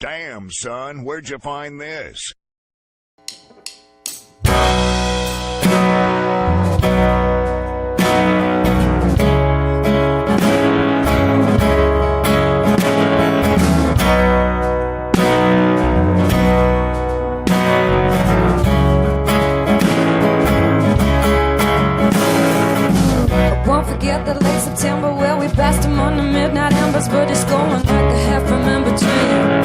Damn, son, where'd you find this? Forget the late September where we passed him on the midnight embers, but it's going like a half-remembered dream.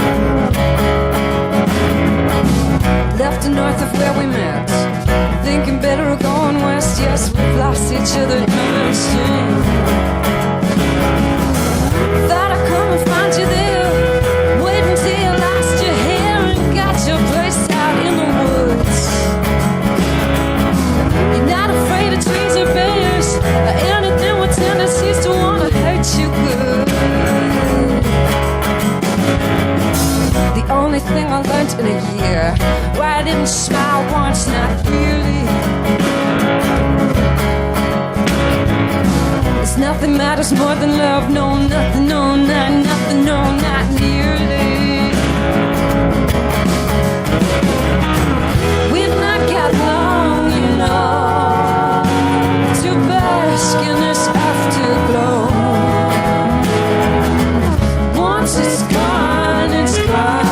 Left to north of where we met, thinking better of going west. Yes, we've lost each other in the stream. Thought I'd come and find you there, wait until you lost your hair and got your place out in the woods. You're not afraid of trees or bears or anything with tendencies to want to hurt you good. The only thing I learned in a year, why I didn't smile once, not really. It's nothing matters more than love, no, nothing, no, not nothing, no, not nearly. We've not got long, you know, to bask in this afterglow. Once it's gone, it's gone.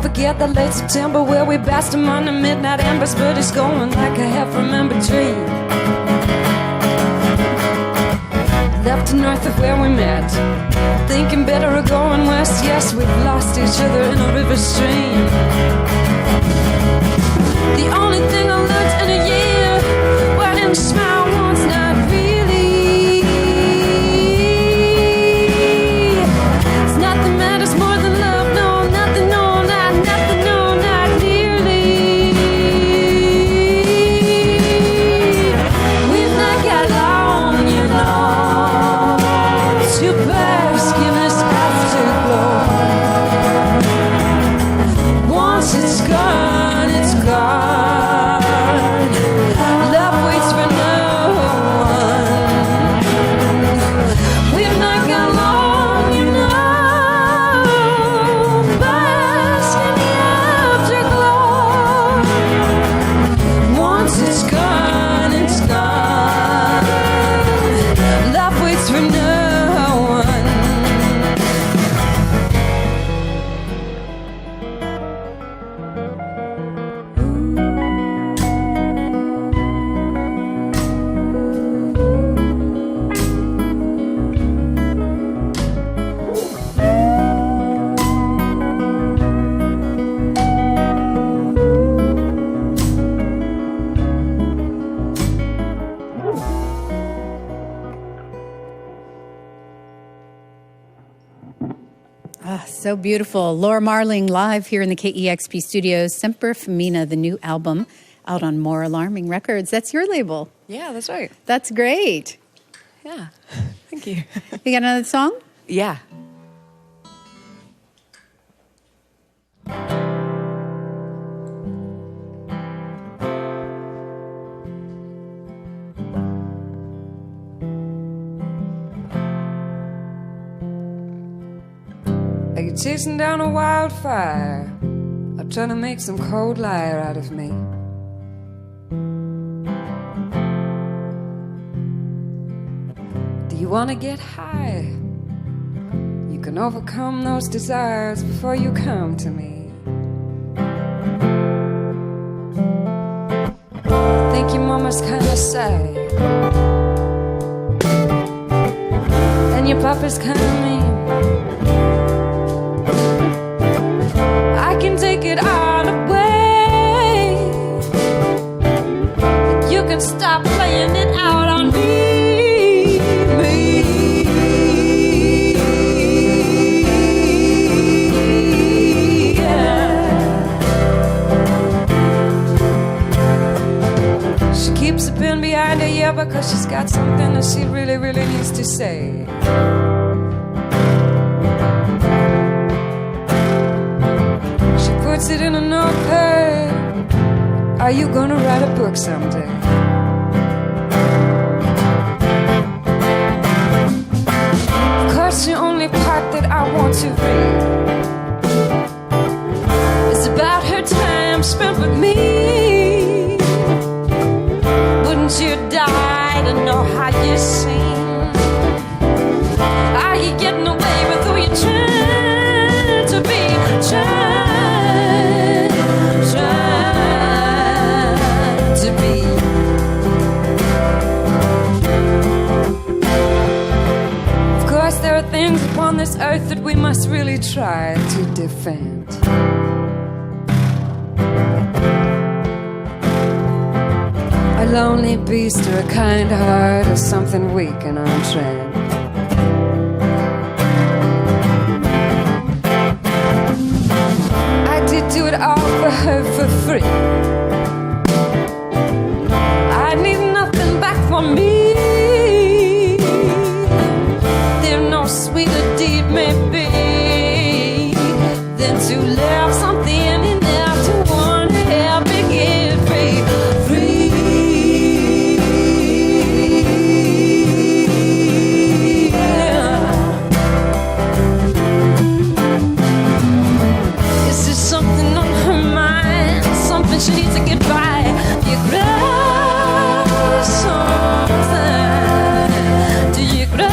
Forget the late September where we passed him on the midnight embers, but it's going like a half-remembered dream. Left to north of where we met, thinking better of going west. Yes, we've lost each other in a river stream. The only thing I learned in a year, well, I didn't smile once, not really. It's nothing matters more than love, no, nothing, no. So beautiful. Laura Marling live here in the KEXP studios. Semper Femina, the new album out on More Alarming Records. That's your label. Yeah, that's right. That's great. Yeah. Thank you. You got another song? Yeah. Like you're chasing down a wildfire, or trying to make some cold liar out of me. Do you want to get high? You can overcome those desires before you come to me. I think your mama's kinda sad, and your papa's kinda mean. I can take it all away, but you can stop playing it because she's got something that she really, really needs to say. She puts it in a notepad. Are you gonna write a book someday? Of course, the only part that I want to read is about her time spent with me. Wouldn't you die to know how you sing? Are you getting away with who you're trying to be? Trying to be. Of course, there are things upon this earth that we must really try to defend. A lonely beast or a kind heart or something weak and on trend. I did do it all for her for free. I need nothing back for me. There's no sweeter deed maybe than to love something enough to want to help me get free. She needs to get by. You cry sometimes. Do you cry?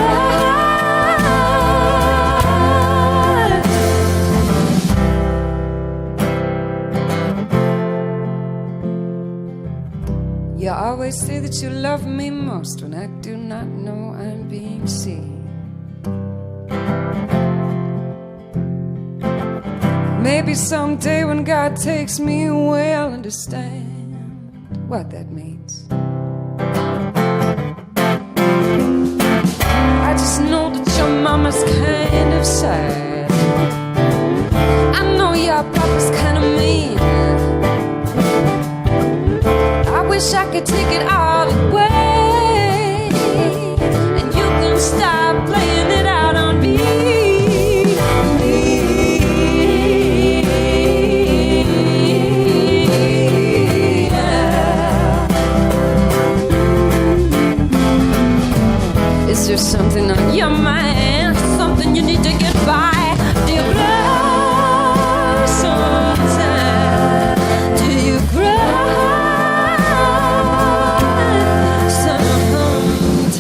You always say that you love me most when I do not know I'm being seen. Maybe someday when God takes me away, I'll understand what that means. I just know that your mama's kind of sad. I know your papa's kind of mean. I wish I could take it all away, and you can stop playing it out on me. Is there something on your mind? Something you need to get by? Do you cry sometimes? Do you cry sometimes?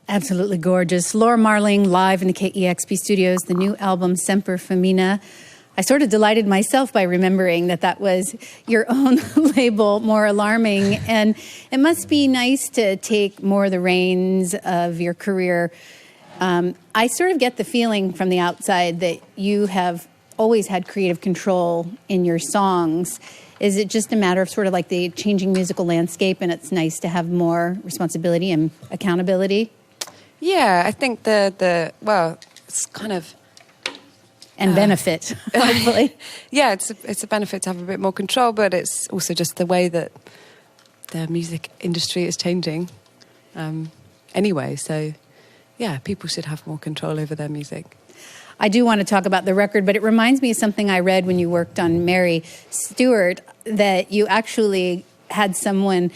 Absolutely gorgeous. Laura Marling live in the KEXP studios, the new album Semper Femina. I sort of delighted myself by remembering that that was your own label, More Alarming. And it must be nice to take more of the reins of your career. I sort of get the feeling from the outside that you have always had creative control in your songs. Is it just a matter of sort of like the changing musical landscape and it's nice to have more responsibility and accountability? Yeah, I think well, it's kind of... And benefit, hopefully. Yeah, it's a benefit to have a bit more control, but it's also just the way that the music industry is changing anyway. So, yeah, people should have more control over their music. I do want to talk about the record, but it reminds me of something I read when you worked on Mary Stewart, that you actually had someone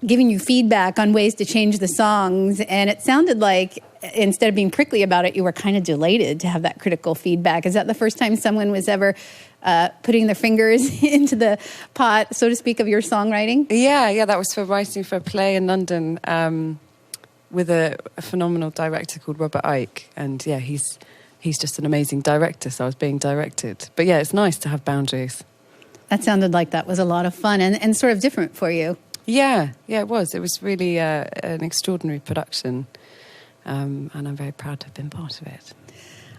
giving you feedback on ways to change the songs, and it sounded like instead of being prickly about it, you were kind of delighted to have that critical feedback. Is that the first time someone was ever putting their fingers into the pot, so to speak, of your songwriting? Yeah, that was for writing for a play in London with a phenomenal director called Robert Icke, and yeah, he's just an amazing director, so I was being directed. But yeah, it's nice to have boundaries. That sounded like that was a lot of fun and sort of different for you. Yeah, it was. It was really an extraordinary production. And I'm very proud to have been part of it.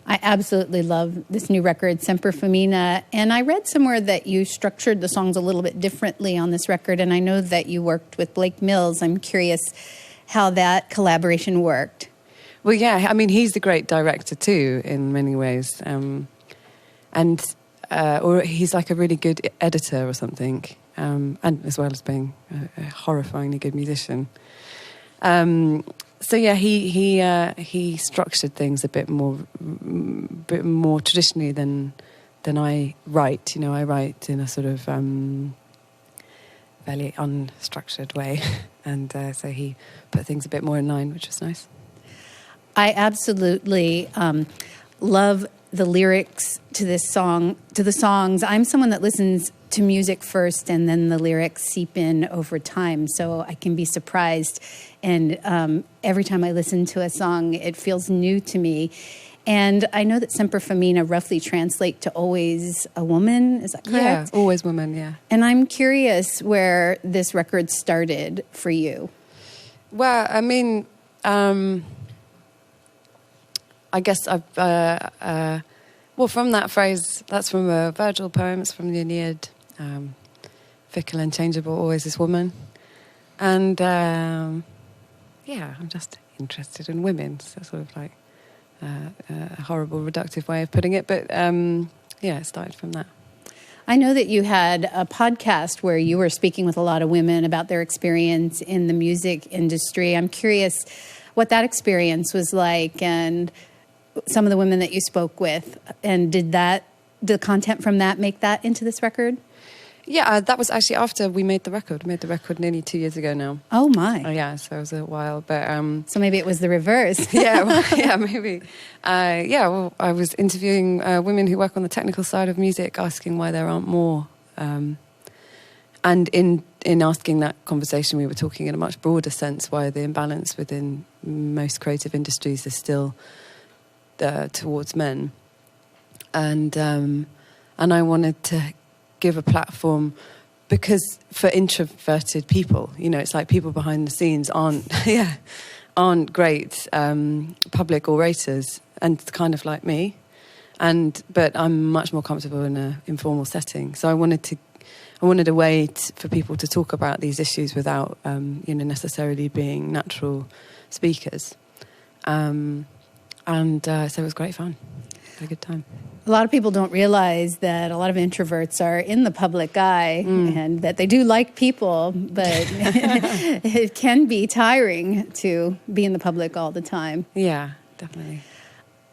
I absolutely love this new record, Semper Femina. And I read somewhere that you structured the songs a little bit differently on this record. And I know that you worked with Blake Mills. I'm curious how that collaboration worked. Well, yeah, I mean, he's a great director too, in many ways. Or he's like a really good editor or something, and as well as being a horrifyingly good musician. So yeah, he structured things a bit more traditionally than I write. You know, I write in a sort of fairly unstructured way, and so he put things a bit more in line, which was nice. I absolutely love the lyrics to this song, to the songs. I'm someone that listens to music first and then the lyrics seep in over time, so I can be surprised. And every time I listen to a song, it feels new to me. And I know that Semper Femina roughly translate to always a woman. Is that correct? Yeah, always woman, yeah. And I'm curious where this record started for you. Well, I mean, I guess I've... well, from that phrase, that's from a Virgil poem, it's from the Aeneid. Fickle and changeable, always this woman. And, yeah, I'm just interested in women. So sort of like a horrible, reductive way of putting it. But, yeah, it started from that. I know that you had a podcast where you were speaking with a lot of women about their experience in the music industry. I'm curious what that experience was like and some of the women that you spoke with. And did the content from that make that into this record? Yeah, that was actually after we made the record. We made the record nearly 2 years ago now. Oh, my. Oh, yeah, so it was a while. But so maybe it was the reverse. Yeah, well, yeah, maybe. Yeah, well, I was interviewing women who work on the technical side of music, asking why there aren't more. And in asking that conversation, we were talking in a much broader sense why the imbalance within most creative industries is still towards men. And I wanted to give a platform because for introverted people, you know, it's like people behind the scenes aren't great public orators, and kind of like me, but I'm much more comfortable in an informal setting. So I wanted a way for people to talk about these issues without necessarily being natural speakers, and so it was great fun. Had a good time. A lot of people don't realize that a lot of introverts are in the public eye and that they do like people, but it can be tiring to be in the public all the time. Yeah, definitely.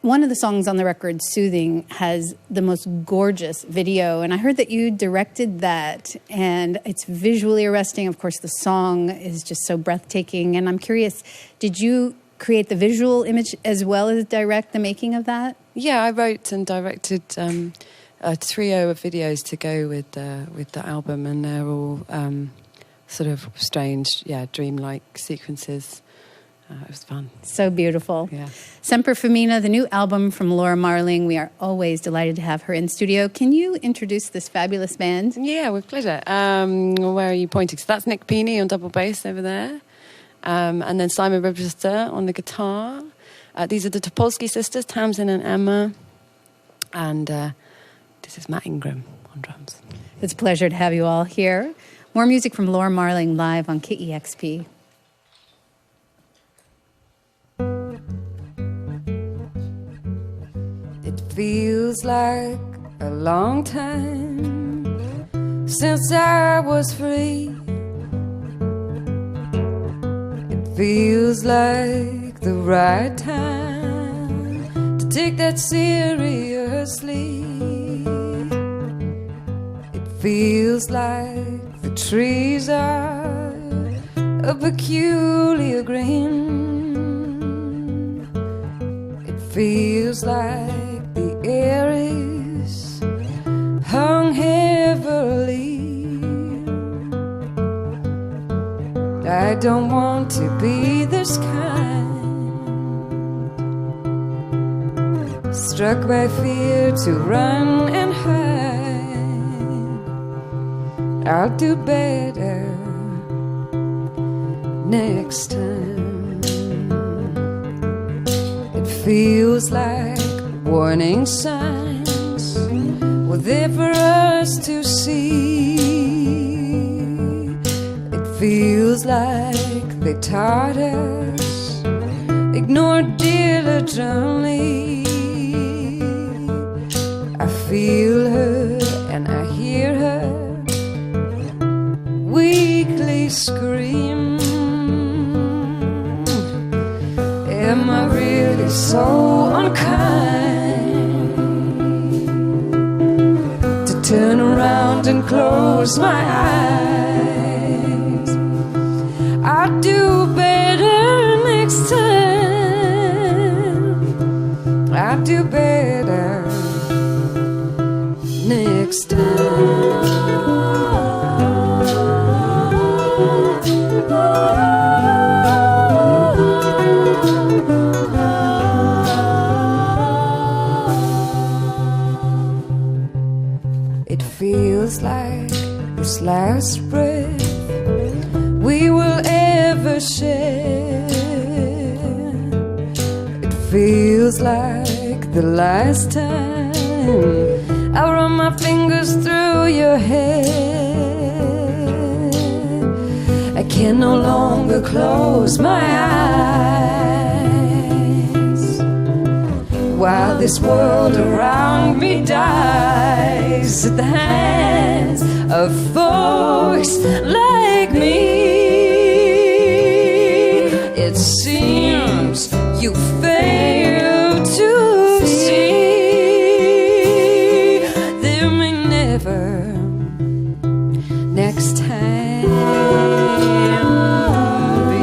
One of the songs on the record, Soothing, has the most gorgeous video, and I heard that you directed that, and it's visually arresting. Of course, the song is just so breathtaking, and I'm curious, did you create the visual image as well as direct the making of that? Yeah, I wrote and directed a trio of videos to go with the album, and they're all sort of strange, dreamlike sequences. It was fun. So beautiful. Yeah. Semper Femina, the new album from Laura Marling. We are always delighted to have her in studio. Can you introduce this fabulous band? Yeah, with pleasure. Where are you pointing? So that's Nick Peeney on double bass over there. And then Simon Register on the guitar. These are the Topolsky sisters, Tamsin and Emma. And this is Matt Ingram on drums. It's a pleasure to have you all here. More music from Laura Marling live on KEXP. It feels like a long time since I was free. Feels like the right time to take that seriously. It feels like the trees are a peculiar green. It feels like the air is hung heavily. I don't want to be this kind, struck by fear to run and hide. I'll do better next time. It feels like warning signs were there for us to see. Feels like they taught us, ignored dear eternally. I feel her and I hear her weakly scream. Am I really so unkind to turn around and close my eyes? I'll do better next time. I'll do better next time. It feels like this last breath we will ever share. It feels like the last time I run my fingers through your hair. I can no longer close my eyes while this world around me dies at the hands of folks like me. It seems you fail to see there may never next time be.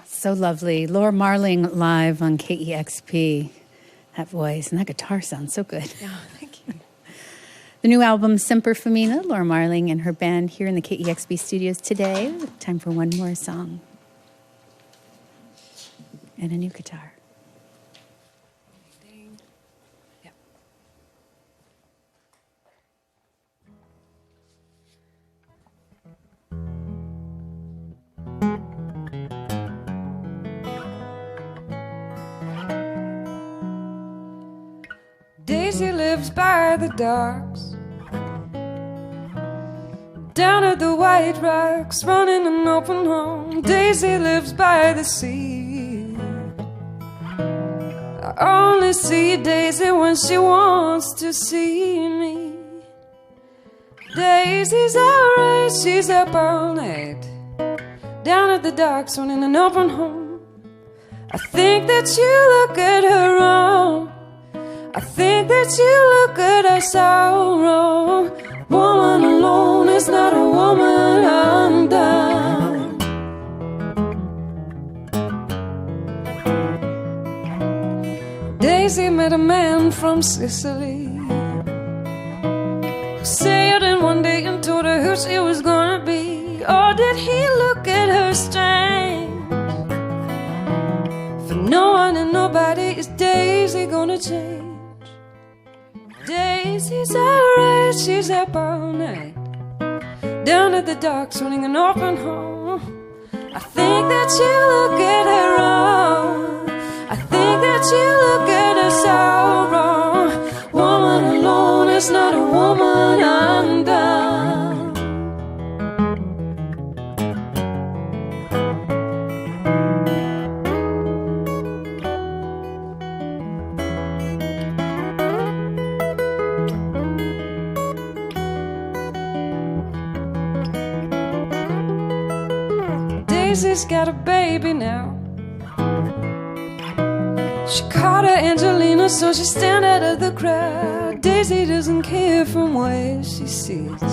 So lovely. Laura Marling live on KEXP. That voice and that guitar sounds so good. Yeah, thank you. The new album, Semper Femina, Laura Marling and her band here in the KEXP studios today. Time for one more song. And a new guitar. Yep. Daisy lives by the docks, down at the White Rocks, running an open home. Daisy lives by the sea. I only see Daisy when she wants to see me. Daisy's alright, she's up all night, down at the docks, running an open home. I think that you look at her wrong. I think that you look at her so wrong. Woman alone is not a woman undone. Daisy met a man from Sicily who sailed in one day and told her who she was gonna be. Or did he look at her strange? For no one and nobody is Daisy gonna change. Daisy's alright, she's up all night, down at the docks, running an open home. I think that you look at her wrong. I think that you look at her so wrong. Woman alone is not a woman undone. Daisy's got a baby now. She caught her Angelina, so she stand out of the crowd. Daisy doesn't care from where she sits.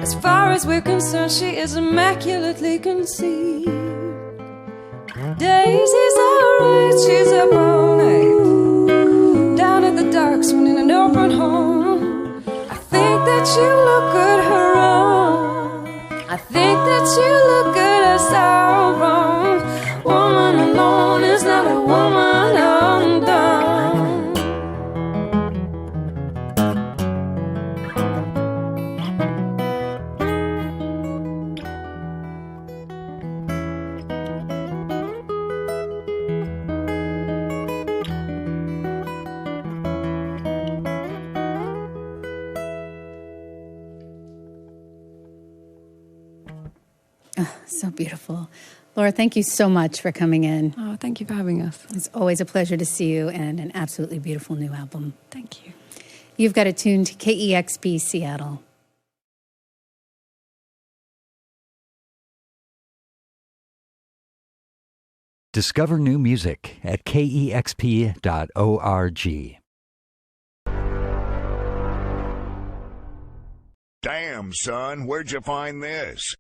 As far as we're concerned, she is immaculately conceived. Daisy's alright, she's up all night, down at the docks, running an open home. you look at her wrong. I think that you look at us all wrong. Woman alone is not a woman undone. So beautiful. Laura, thank you so much for coming in. Oh, thank you for having us. It's always a pleasure to see you, and an absolutely beautiful new album. Thank you. You've got it tuned to KEXP Seattle. Discover new music at kexp.org. Damn, son, where'd you find this?